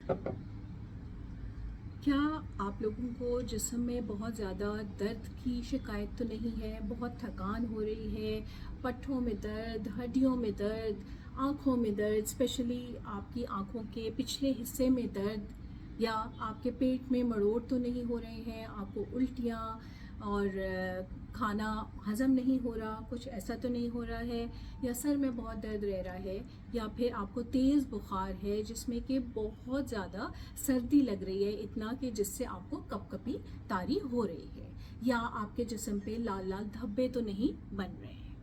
क्या आप लोगों को जिस्म में बहुत ज़्यादा दर्द की शिकायत तो नहीं है? बहुत थकान हो रही है, पट्ठों में दर्द, हड्डियों में दर्द, आँखों में दर्द, स्पेशली आपकी आँखों के पिछले हिस्से में दर्द, या आपके पेट में मरोड़ तो नहीं हो रहे हैं, आपको उल्टियाँ और खाना हज़म नहीं हो रहा, कुछ ऐसा तो नहीं हो रहा है, या सर में बहुत दर्द रह रहा है, या फिर आपको तेज़ बुखार है जिसमें कि बहुत ज़्यादा सर्दी लग रही है, इतना कि जिससे आपको कपकपी तारी हो रही है, या आपके जिस्म पे लाल लाल धब्बे तो नहीं बन रहे हैं,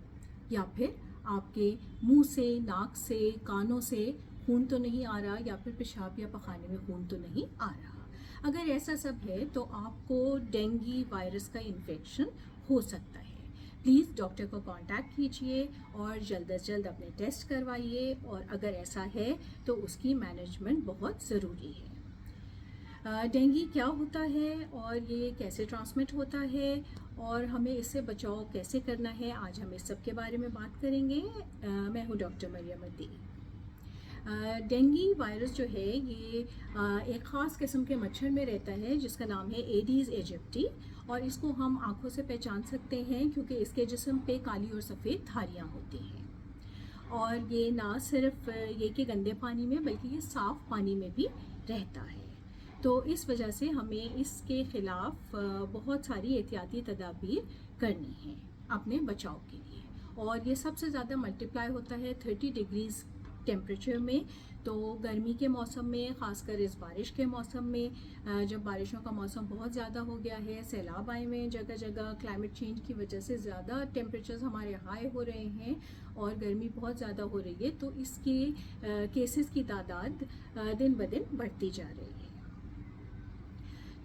या फिर आपके मुंह से, नाक से, कानों से खून तो नहीं आ रहा, या फिर पेशाब या पखाने में खून तो नहीं आ रहा। अगर ऐसा सब है तो आपको डेंगू वायरस का इन्फेक्शन हो सकता है। प्लीज़ डॉक्टर को कांटेक्ट कीजिए और जल्द से जल्द अपने टेस्ट करवाइए, और अगर ऐसा है तो उसकी मैनेजमेंट बहुत ज़रूरी है। डेंगू क्या होता है और ये कैसे ट्रांसमिट होता है और हमें इससे बचाव कैसे करना है, आज हम इस सब के बारे में बात करेंगे। मैं हूँ doctor Mariam Adeel. Dengue virus जो है ये एक ख़ास किस्म के मच्छर में रहता है जिसका नाम है एडीज़ एजिप्टी, और इसको हम आँखों से पहचान सकते हैं क्योंकि इसके जिस्म पे काली और सफ़ेद धारियाँ होती हैं। और ये ना सिर्फ ये कि गंदे पानी में बल्कि ये साफ़ पानी में भी रहता है। तो इस वजह से हमें इसके ख़िलाफ़ बहुत सारी एहतियाती तदाबीर करनी है अपने बचाव के लिए। और ये सबसे ज़्यादा मल्टीप्लाई होता है 30 डिग्रीज़ टेम्परेचर में। तो गर्मी के मौसम में, ख़ासकर इस बारिश के मौसम में, जब बारिशों का मौसम बहुत ज़्यादा हो गया है, सैलाब आए हुए हैं जगह जगह, क्लाइमेट चेंज की वजह से ज़्यादा टेम्परेचर्स हमारे हाई हो रहे हैं और गर्मी बहुत ज़्यादा हो रही है, तो इसके केसेस की तादाद दिन ब दिन बढ़ती जा रही है।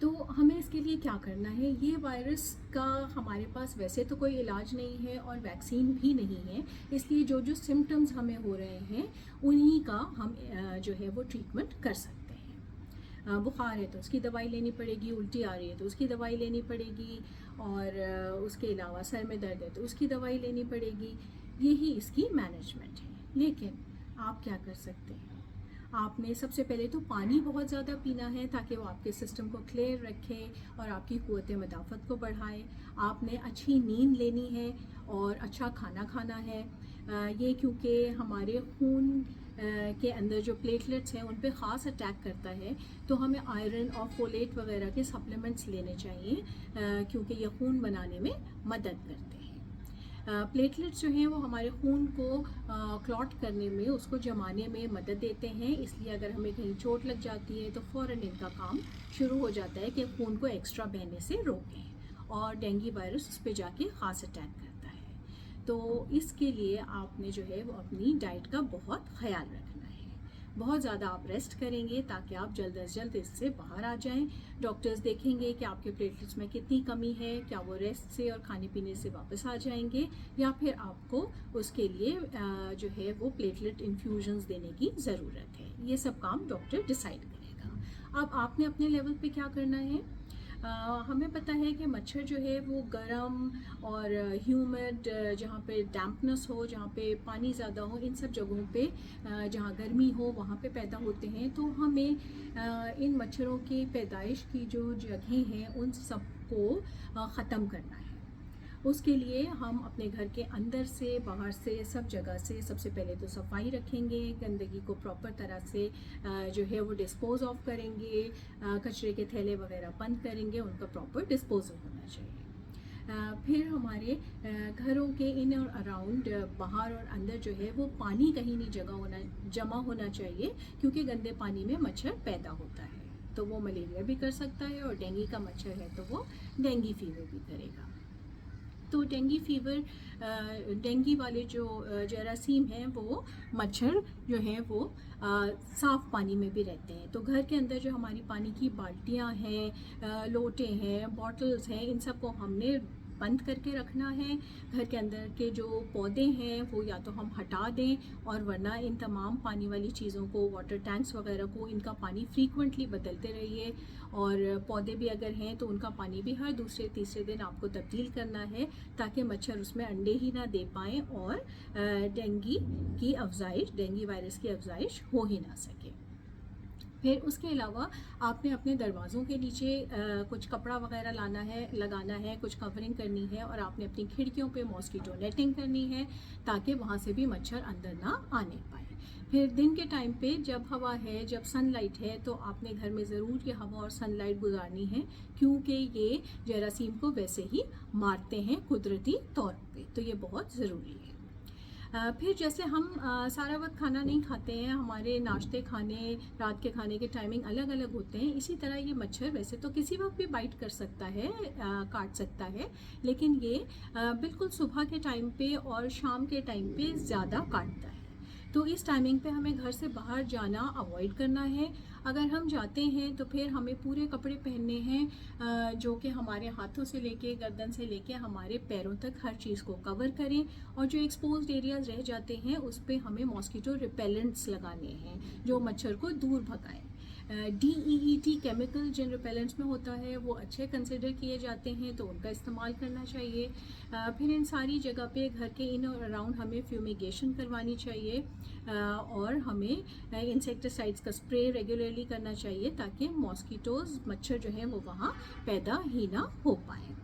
तो हमें इसके लिए क्या करना है? ये वायरस का हमारे पास वैसे तो कोई इलाज नहीं है और वैक्सीन भी नहीं है, इसलिए जो जो सिम्टम्स हमें हो रहे हैं उन्हीं का हम जो है वो ट्रीटमेंट कर सकते हैं। बुखार है तो उसकी दवाई लेनी पड़ेगी, उल्टी आ रही है तो उसकी दवाई लेनी पड़ेगी, और उसके अलावा सर में दर्द है तो उसकी दवाई लेनी पड़ेगी। यही इसकी मैनेजमेंट है। लेकिन आप क्या कर सकते हैं? आपने सबसे पहले तो पानी बहुत ज़्यादा पीना है ताकि वो आपके सिस्टम को क्लियर रखे और आपकी क़ुव्वत मदाफ़त को बढ़ाए। आपने अच्छी नींद लेनी है और अच्छा खाना खाना है। ये क्योंकि हमारे खून के अंदर जो प्लेटलेट्स हैं उन पे ख़ास अटैक करता है, तो हमें आयरन और फोलेट वगैरह के सप्लीमेंट्स लेने चाहिए क्योंकि ये खून बनाने में मदद करते हैं। प्लेटलेट्स जो हैं वो हमारे खून को क्लॉट करने में, उसको जमाने में मदद देते हैं, इसलिए अगर हमें कहीं चोट लग जाती है तो फ़ौरन इनका काम शुरू हो जाता है कि खून को एक्स्ट्रा बहने से रोकें, और डेंगू वायरस उस पर जाके ख़ास अटैक करता है। तो इसके लिए आपने जो है वो अपनी डाइट का बहुत ख्याल रखना है। बहुत ज़्यादा आप रेस्ट करेंगे ताकि आप जल्द से जल्द इससे बाहर आ जाएं। डॉक्टर्स देखेंगे कि आपके प्लेटलेट्स में कितनी कमी है, क्या वो रेस्ट से और खाने पीने से वापस आ जाएंगे, या फिर आपको उसके लिए जो है वो प्लेटलेट इन्फ्यूजन्स देने की ज़रूरत है। ये सब काम डॉक्टर डिसाइड करेगा। अब आपने अपने लेवल पे क्या करना है? हमें पता है कि मच्छर जो है वो गर्म और ह्यूमिड, जहाँ पे डैम्पनेस हो, जहाँ पे पानी ज़्यादा हो, इन सब जगहों पे, जहाँ गर्मी हो वहाँ पे पैदा होते हैं। तो हमें इन मच्छरों की पैदाइश की जो जगहें हैं उन सबको ख़त्म करना है। उसके लिए हम अपने घर के अंदर से, बाहर से, सब जगह से सबसे पहले तो सफाई रखेंगे, गंदगी को प्रॉपर तरह से जो है वो डिस्पोज़ ऑफ करेंगे, कचरे के थैले वगैरह बंद करेंगे, उनका प्रॉपर डिस्पोजल होना चाहिए। फिर हमारे घरों के इन और अराउंड, बाहर और अंदर जो है वो पानी कहीं नहीं जमा होना चाहिए, क्योंकि गंदे पानी में मच्छर पैदा होता है, तो वो मलेरिया भी कर सकता है, और डेंगू का मच्छर है तो वो डेंगू फीवर भी करेगा। तो डेंगू फीवर, डेंगू वाले जो जरासीम हैं वो मच्छर जो हैं वो साफ़ पानी में भी रहते हैं। तो घर के अंदर जो हमारी पानी की बाल्टियाँ हैं, लोटे हैं, बॉटल्स हैं, इन सब को हमने बंद करके रखना है। घर के अंदर के जो पौधे हैं वो या तो हम हटा दें, और वरना इन तमाम पानी वाली चीज़ों को, वाटर टैंक्स वगैरह को, इनका पानी फ्रीक्वेंटली बदलते रहिए। और पौधे भी अगर हैं तो उनका पानी भी हर दूसरे तीसरे दिन आपको तब्दील करना है, ताकि मच्छर उसमें अंडे ही ना दे पाएँ और डेंगू की अफजाइश, डेंगू वायरस की अफजाइश हो ही ना सके। फिर उसके अलावा आपने अपने दरवाज़ों के नीचे कुछ कपड़ा वगैरह लगाना है, कुछ कवरिंग करनी है, और आपने अपनी खिड़कियों पे मॉस्किटो नेटिंग करनी है ताकि वहाँ से भी मच्छर अंदर ना आने पाए। फिर दिन के टाइम पे जब हवा है, जब सनलाइट है, तो आपने घर में ज़रूर ये हवा और सनलाइट गुजारनी है, क्योंकि ये जरासीम को वैसे ही मारते हैं कुदरती तौर पे, तो ये बहुत ज़रूरी है। फिर जैसे हम सारा वक्त खाना नहीं खाते हैं, हमारे नाश्ते खाने, रात के खाने के टाइमिंग अलग अलग होते हैं, इसी तरह ये मच्छर वैसे तो किसी वक्त भी बाइट कर सकता है, काट सकता है, लेकिन ये बिल्कुल सुबह के टाइम पे और शाम के टाइम पे ज़्यादा काटता है। तो इस टाइमिंग पे हमें घर से बाहर जाना अवॉइड करना है। अगर हम जाते हैं तो फिर हमें पूरे कपड़े पहनने हैं जो कि हमारे हाथों से लेके, गर्दन से लेके हमारे पैरों तक हर चीज़ को कवर करें, और जो एक्सपोज्ड एरियाज रह जाते हैं उस पर हमें मॉस्किटो रिपेलेंट्स लगाने हैं जो मच्छर को दूर भगाएं। DEET केमिकल जिन रिपेलेंट्स में होता है वो अच्छे कंसिडर किए जाते हैं, तो उनका इस्तेमाल करना चाहिए। फिर इन सारी जगह पे घर के इन और अराउंड हमें फ्यूमिगेशन करवानी चाहिए, और हमें इंसेक्टिसाइड्स का स्प्रे रेगुलरली करना चाहिए ताकि मॉस्किटोज़, मच्छर जो है वो वहाँ पैदा ही ना हो पाए।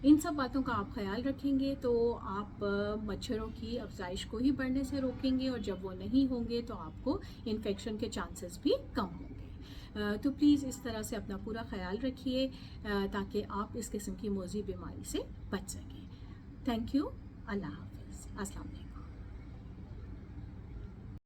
इन सब बातों का आप ख्याल रखेंगे तो आप मच्छरों की अफजाइश को ही बढ़ने से रोकेंगे, और जब वो नहीं होंगे तो आपको इन्फेक्शन के चांसेस भी कम होंगे। तो प्लीज़ इस तरह से अपना पूरा ख्याल रखिए ताकि आप इस किस्म की मोज़ी बीमारी से बच सकें। Thank you. अल्लाह हाफ़िज़। अस्सलाम वालेकुम।